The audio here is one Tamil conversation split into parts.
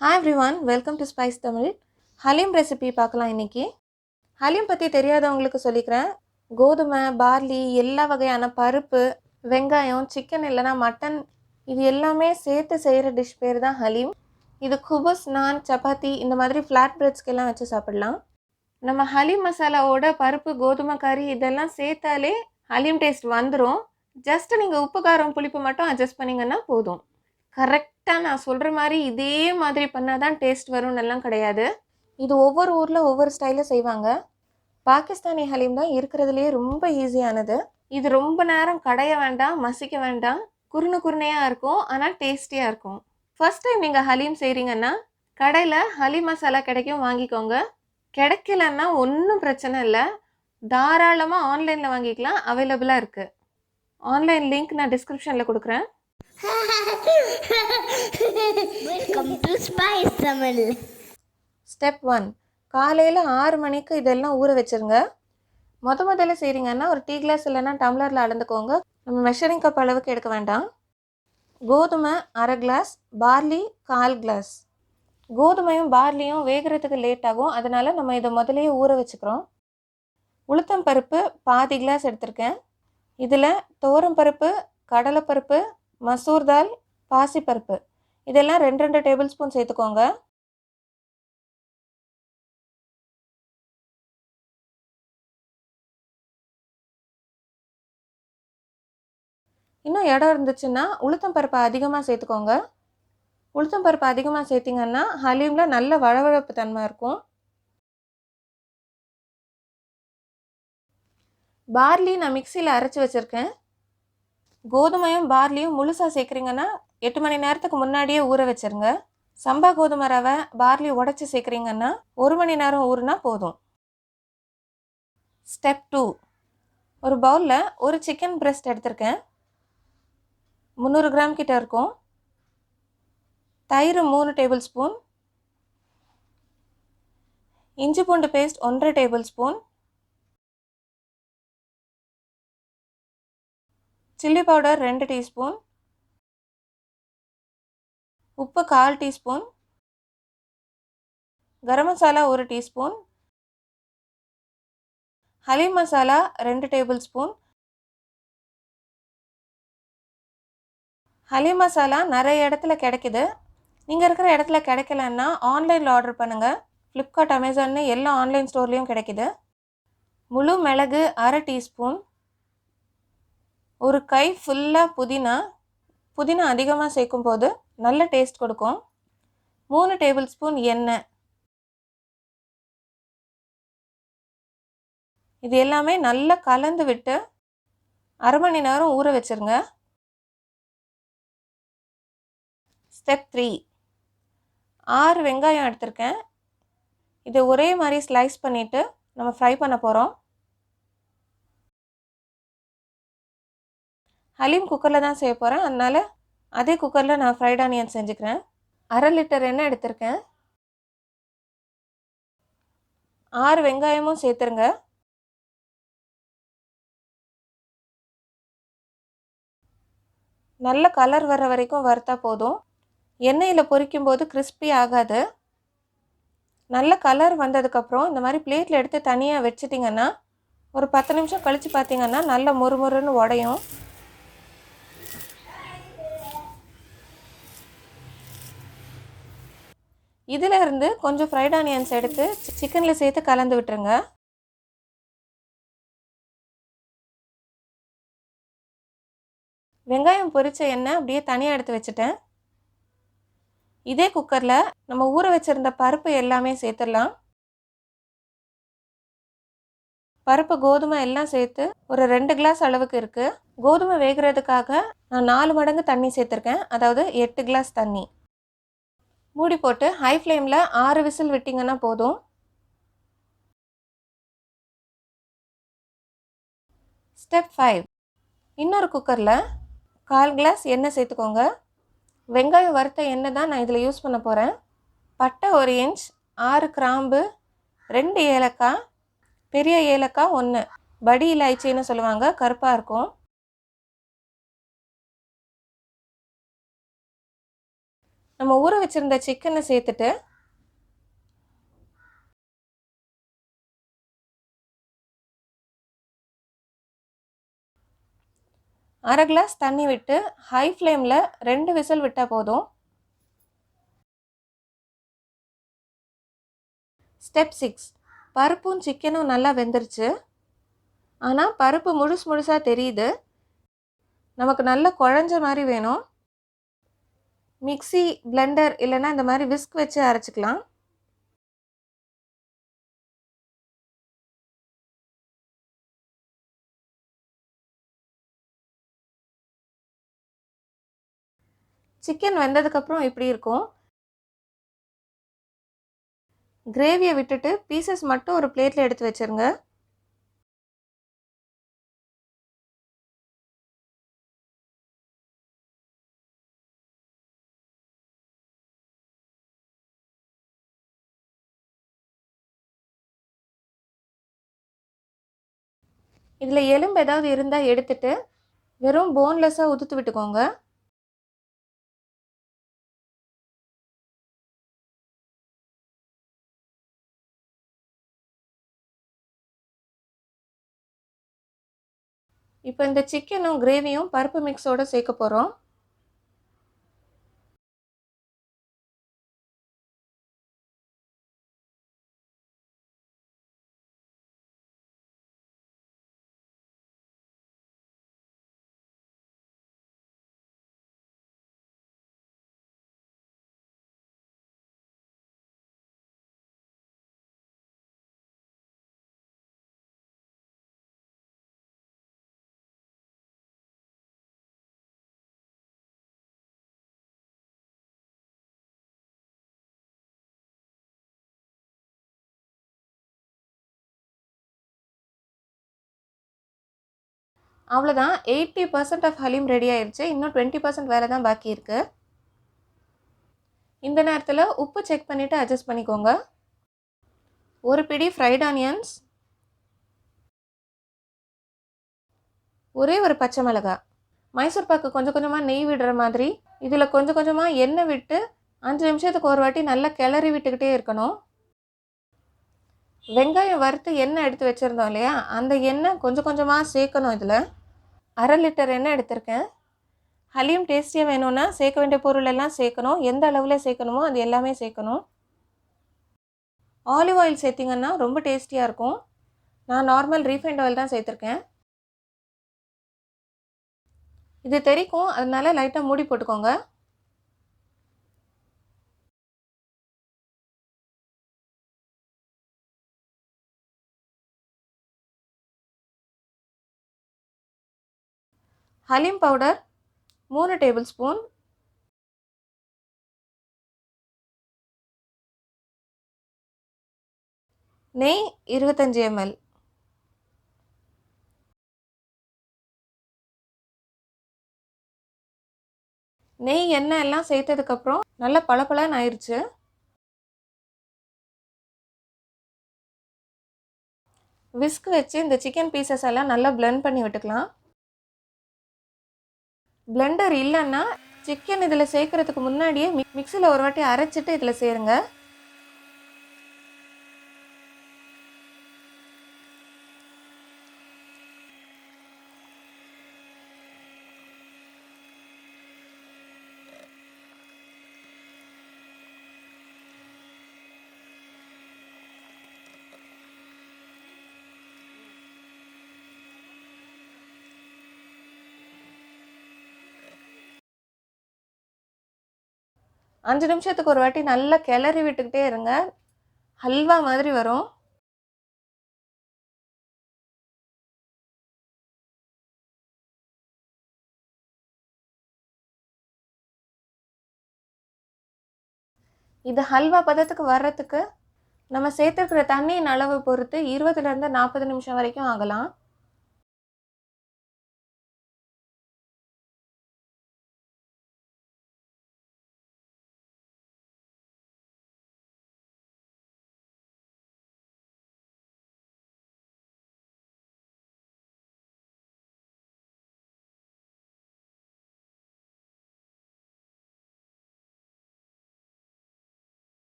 Hi everyone, welcome to spicetamil. Halim recipe பார்க்கலாம் இன்னைக்கு. ஹலீம் பற்றி தெரியாதவங்களுக்கு சொல்லிக்கிறேன். கோதுமை, பார்லி, எல்லா வகையான பருப்பு, வெங்காயம், சிக்கன் இல்லைனா மட்டன் இது எல்லாமே சேர்த்து செய்கிற டிஷ் பேர் தான் ஹலீம். இது குபுஸ், நான், சப்பாத்தி இந்த மாதிரி ஃப்ளாட் பிரெட்ஸ்க்கெல்லாம் வச்சு சாப்பிடலாம். நம்ம ஹலீம் மசாலாவோட பருப்பு, கோதுமை கறி இதெல்லாம் சேர்த்தாலே ஹலீம் டேஸ்ட் வந்துடும். ஜஸ்ட் நீங்கள் உப்பு காரம் புளிப்பு மட்டும் அட்ஜஸ்ட் பண்ணிங்கன்னா போதும். கரெக்டாக நான் சொல்கிற மாதிரி இதே மாதிரி பண்ணால் தான் டேஸ்ட் வரும்னு எல்லாம் கிடையாது. இது ஒவ்வொரு ஊரில் ஒவ்வொரு ஸ்டைலில் செய்வாங்க. பாகிஸ்தானி ஹலீம் தான் இருக்கிறதுலேயே ரொம்ப ஈஸியானது. இது ரொம்ப நேரம் கடைய வேண்டாம், மசிக்க வேண்டாம், குருணையாக இருக்கும், ஆனால் டேஸ்டியாக இருக்கும். ஃபர்ஸ்ட் டைம் நீங்கள் ஹலீம் செய்கிறீங்கன்னா கடையில் ஹலீம் மசாலா கிடைக்கும், வாங்கிக்கோங்க. கிடைக்கலன்னா ஒன்றும் பிரச்சனை இல்லை, தாராளமாக ஆன்லைனில் வாங்கிக்கலாம், அவைலபிளாக இருக்குது. ஆன்லைன் லிங்க் நான் டிஸ்கிரிப்ஷனில் கொடுக்குறேன். Welcome to spicetamil. ஸ்டெப் 1. காலையில் 6 மணிக்கு இதெல்லாம் ஊற வச்சுருங்க. முதல்ல செய்கிறீங்கன்னா ஒரு டீ கிளாஸ் இல்லைன்னா டம்ளரில் அளந்துக்கோங்க. நம்ம மெஷரிங் கப் அளவுக்கு எடுக்க வேண்டாம். கோதுமை 1/2 கிளாஸ், பார்லி 1/4 கிளாஸ். கோதுமையும் பார்லியும் வேகிறதுக்கு லேட் ஆகும், அதனால் நம்ம இதை முதலையே ஊற வச்சுக்கிறோம். உளுத்தம் பருப்பு பாதி கிளாஸ் எடுத்திருக்கேன். இதில் துவரம் பருப்பு, கடலைப்பருப்பு, மசூர் தால், பாசிப்பருப்பு இதெல்லாம் 2 டேபிள் ஸ்பூன் சேர்த்துக்கோங்க. இன்னும் இடம் இருந்துச்சுன்னா உளுத்தம் பருப்பை அதிகமாக சேர்த்துக்கோங்க. உளுத்தம் பருப்பு அதிகமாக சேர்த்திங்கன்னா ஹலீமில் நல்ல வழவழப்பு தன்மை இருக்கும். பார்லி நான் மிக்சியில் அரைச்சி வச்சுருக்கேன். கோதுமையும் பார்லியும் முழுசாக சேர்க்குறீங்கன்னா 8 மணி நேரத்துக்கு முன்னாடியே ஊற வச்சுருங்க. சம்பா கோதுமை ரவை, பார்லி உடச்சி சேர்க்குறீங்கன்னா 1 மணி நேரம் ஊறுனா போதும். ஸ்டெப் 2. ஒரு பவுலில் ஒரு சிக்கன் பிரெஸ்ட் எடுத்திருக்கேன், 300 கிராம் கிட்ட இருக்கும். தயிர் 3 டேபிள் ஸ்பூன், இஞ்சி பூண்டு paste 1 tablespoon, chilli powder 2 teaspoon, உப்பு 1/4 teaspoon, garam masala 1 teaspoon, haleem masala 2 tablespoon. Haleem masala நிறைய இடத்துல கிடைக்குது. நீங்கள் இருக்கிற இடத்துல கிடைக்கலன்னா ஆன்லைனில் ஆர்டர் பண்ணுங்கள். ஃப்ளிப்கார்ட், அமேசான்னு எல்லா ஆன்லைன் ஸ்டோர்லேயும் கிடைக்குது. முழு மிளகு 1/2 டீஸ்பூன், ஒரு கை ஃபுல்லாக புதினா அதிகமாக சேர்க்கும் போது நல்ல டேஸ்ட் கொடுக்கும். 3 டேபிள் ஸ்பூன் எண்ணெய். இது எல்லாமே நல்லா கலந்து விட்டு 1/2 மணி நேரம் ஊற வச்சுருங்க. ஸ்டெப் 3. 6 வெங்காயம் எடுத்திருக்கேன். இதை ஒரே மாதிரி ஸ்லைஸ் பண்ணிவிட்டு நம்ம ஃப்ரை பண்ண போகிறோம். ஹலீம் குக்கரில் தான் செய்ய போகிறேன், அதனால் அதே குக்கரில் நான் ஃப்ரைட் ஆனியன் செஞ்சுக்கிறேன். 1/2 லிட்டர் எண்ணெய் எடுத்திருக்கேன். 6 வெங்காயமும் சேர்த்துருங்க. நல்ல கலர் வர வரைக்கும் வறுத்தா போதும். எண்ணெயில் பொரிக்கும் போது கிறிஸ்பி ஆகாது. நல்ல கலர் வந்ததுக்கப்புறம் இந்த மாதிரி பிளேட்டில் எடுத்து தனியாக வச்சிட்டிங்கன்னா ஒரு 10 நிமிஷம் கழித்து பார்த்தீங்கன்னா நல்ல முறுமுறுன்னு உடையும். இதில் இருந்து கொஞ்சம் ஃப்ரைட் ஆனியன்ஸ் எடுத்து சிக்கனில் சேர்த்து கலந்து விட்டுருங்க. வெங்காயம் பொரித்த எண்ணெய் அப்படியே தனியாக எடுத்து வச்சுட்டேன். இதே குக்கரில் நம்ம ஊற வச்சுருந்த பருப்பு எல்லாமே சேர்த்துடலாம். பருப்பு, கோதுமை எல்லாம் சேர்த்து ஒரு 2 கிளாஸ் அளவுக்கு இருக்குது. கோதுமை வேகிறதுக்காக நான் 4 மடங்கு தண்ணி சேர்த்துருக்கேன், அதாவது 8 கிளாஸ் தண்ணி. மூடி போட்டு ஹை ஃப்ளேமில் 6 விசில் விட்டிங்கன்னா போதும். ஸ்டெப் 5. இன்னொரு குக்கரில் 1/4 கிளாஸ் எண்ணெய் சேர்த்துக்கோங்க. வெங்காயம் வறுத்த எண்ணெய் தான் நான் இதில் யூஸ் பண்ண போகிறேன். பட்டை 1 இன்ச், 6 கிராம்பு, 2 ஏலக்காய், பெரிய ஏலக்காய் 1, படி இலாய்ச்சின்னு சொல்லுவாங்க, கருப்பாக இருக்கும். நம்ம ஊற வச்சுருந்த சிக்கனை சேர்த்துட்டு அரை கிளாஸ் தண்ணி விட்டு ஹை ஃப்ளேமில் 2 விசில் விட்டால் போதும். ஸ்டெப் 6, பருப்பும் சிக்கனும் நல்லா வெந்துருச்சு. ஆனால் பருப்பு முழுசாக தெரியுது. நமக்கு நல்லா குழஞ்ச மாதிரி வேணும். மிக்ஸி, பிளெண்டர் இல்லைன்னா இந்த மாதிரி விஸ்க் வச்சு அரைச்சிக்கலாம். சிக்கன் வெந்ததுக்கப்புறம் இப்படி இருக்கும். கிரேவியை விட்டுட்டு பீசஸ் மட்டும் ஒரு பிளேட்டில் எடுத்து வச்சுருங்க. இதில் எலும்பு ஏதாவது இருந்தால் எடுத்துட்டு வெறும் போன்லெஸ்ஸாக உதுத்து விட்டுக்கோங்க. இப்போ இந்த சிக்கனும் கிரேவியும் பருப்பு மிக்ஸோடு சேர்க்க போகிறோம். அவ்வளோதான், 80% ஆஃப் ஹலீம் ரெடி ஆயிடுச்சு. இன்னும் 20% வேலை தான் பாக்கி இருக்குது. இந்த நேரத்தில் உப்பு செக் பண்ணிவிட்டு அட்ஜஸ்ட் பண்ணிக்கோங்க. ஒரு பிடி ஃப்ரைட் ஆனியன்ஸ், ஒரே ஒரு பச்சை மிளகாய். மைசூர் பாக்கு கொஞ்சம் கொஞ்சமாக நெய் விடுற மாதிரி இதில் கொஞ்சம் கொஞ்சமாக எண்ணெய் விட்டு 5 நிமிஷத்துக்கு ஒரு வாட்டி நல்லா கிளறி விட்டுக்கிட்டே இருக்கணும். வெங்காயம் வறுத்து எண்ணெய் எடுத்து வச்சுருந்தோம் இல்லையா, அந்த எண்ணெய் கொஞ்சம் கொஞ்சமாக சேர்க்கணும். இதில் 1/2 லிட்டர் எண்ணெய் எடுத்திருக்கேன். ஹலீம் டேஸ்டியாக வேணும்னா சேர்க்க வேண்டிய பொருள் எல்லாம் சேர்க்கணும். எந்த அளவில் சேர்க்கணுமோ அது எல்லாமே சேர்க்கணும். ஆலிவ் ஆயில் சேர்த்திங்கன்னா ரொம்ப டேஸ்டியாக இருக்கும். நான் நார்மல் ரீஃபைண்ட் ஆயில் தான் சேர்த்துருக்கேன். இது தெரிக்கும், அதனால லைட்டாக மூடி போட்டுக்கோங்க. ஹலீம் பவுடர் 3 டேபிள் ஸ்பூன், நெய் 25 ml. நெய் எண்ணெய் எல்லாம் சேர்த்ததுக்கப்புறம் நல்லா பளபளன்னு ஆயிடுச்சு. விஸ்க் வச்சு இந்த சிக்கன் பீசஸ் எல்லாம் நல்லா பிளெண்ட் பண்ணி விட்டுக்கலாம். பிளெண்டர் இல்லைன்னா சிக்கன் இதில் சேர்க்கறதுக்கு முன்னாடியே மிக்சியில் ஒரு வாட்டி அரைச்சிட்டு இதில் சேருங்க. அஞ்சு நிமிஷத்துக்கு ஒரு வாட்டி நல்லா கிளறி விட்டுக்கிட்டே இருங்க. ஹல்வா மாதிரி வரும். இது ஹல்வா பதத்துக்கு வர்றதுக்கு நம்ம சேர்த்துருக்கிற தண்ணியின் அளவு பொறுத்து 20லேருந்து 40 நிமிஷம் வரைக்கும் ஆகலாம்.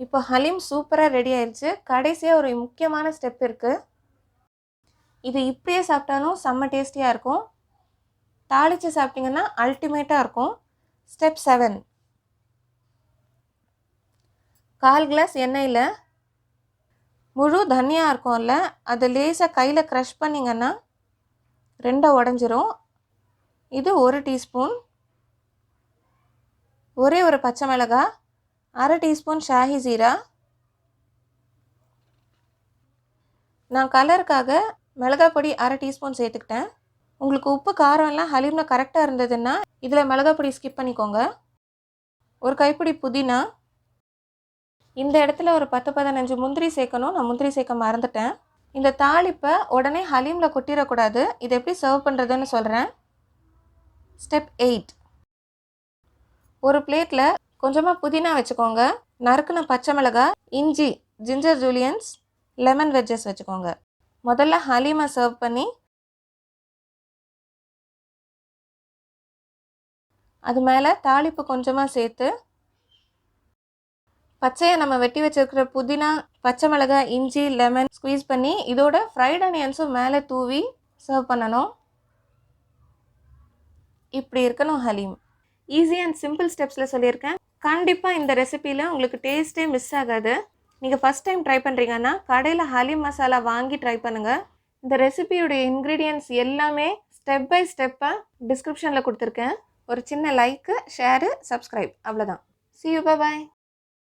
இப்போ ஹலீம் சூப்பராக ரெடி ஆயிடுச்சு. கடைசியாக ஒரு முக்கியமான ஸ்டெப் இருக்குது. இது இப்படியே சாப்பிட்டாலும் செம்ம டேஸ்டியாக இருக்கும். தாளித்து சாப்பிட்டிங்கன்னா அல்டிமேட்டாக இருக்கும். ஸ்டெப் 7. 1/4 கிளாஸ் எண்ணெயில் முழு தனியா இருக்கும்ல, அதை லேசாக கையில் க்ரஷ் பண்ணிங்கன்னா 2 உடஞ்சிரும். இது 1 டீஸ்பூன். ஒரே ஒரு பச்சை மிளகாய், 1/2 டீஸ்பூன் ஷாஹி ஜீரா. நான் கலருக்காக மிளகாய் பொடி 1/2 டீஸ்பூன் சேர்த்துக்கிட்டேன். உங்களுக்கு உப்பு காரம் எல்லாம் ஹலீமில் கரெக்டாக இருந்ததுன்னா இதில் மிளகாய் பொடி ஸ்கிப் பண்ணிக்கோங்க. ஒரு கைப்பிடி புதினா. இந்த இடத்துல ஒரு 10-15 முந்திரி சேர்க்கணும். நான் முந்திரி சேர்க்க மறந்துட்டேன். இந்த தாளிப்பை உடனே ஹலீமில் கொட்டிடக்கூடாது. இதை எப்படி சர்வ் பண்ணுறதுன்னு சொல்கிறேன். ஸ்டெப் 8. ஒரு பிளேட்டில் கொஞ்சமாக புதினா வச்சுக்கோங்க. நறுக்குன பச்சை மிளகாய், இஞ்சி, ஜிஞ்சர் ஜூலியன்ஸ், லெமன் வெஜ்ஜஸ் வச்சுக்கோங்க. முதல்ல ஹலீமை சர்வ் பண்ணி அது மேலே தாளிப்பு கொஞ்சமாக சேர்த்து பச்சையாக நம்ம வெட்டி வச்சுருக்கிற புதினா, பச்சை மிளகாய், இஞ்சி, லெமன் ஸ்குவீஸ் பண்ணி இதோட ஃப்ரைட் ஆனியன்ஸும் மேலே தூவி சர்வ் பண்ணணும். இப்படி இருக்கணும் ஹலீம். ஈஸி அண்ட் சிம்பிள் ஸ்டெப்ஸில் சொல்லியிருக்கேன். கண்டிப்பாக இந்த ரெசிப்பியில் உங்களுக்கு டேஸ்ட்டே மிஸ் ஆகாது. நீங்கள் ஃபஸ்ட் டைம் ட்ரை பண்ணுறீங்கன்னா கடையில் ஹலீம் மசாலா வாங்கி ட்ரை பண்ணுங்கள். இந்த ரெசிபியோடைய இன்க்ரீடியன்ட்ஸ் எல்லாமே ஸ்டெப் பை ஸ்டெப்பாக டிஸ்கிரிப்ஷனில் கொடுத்துருக்கேன். ஒரு சின்ன லைக்கு, ஷேரு, சப்ஸ்கிரைப், அவ்வளோதான். See you, bye bye.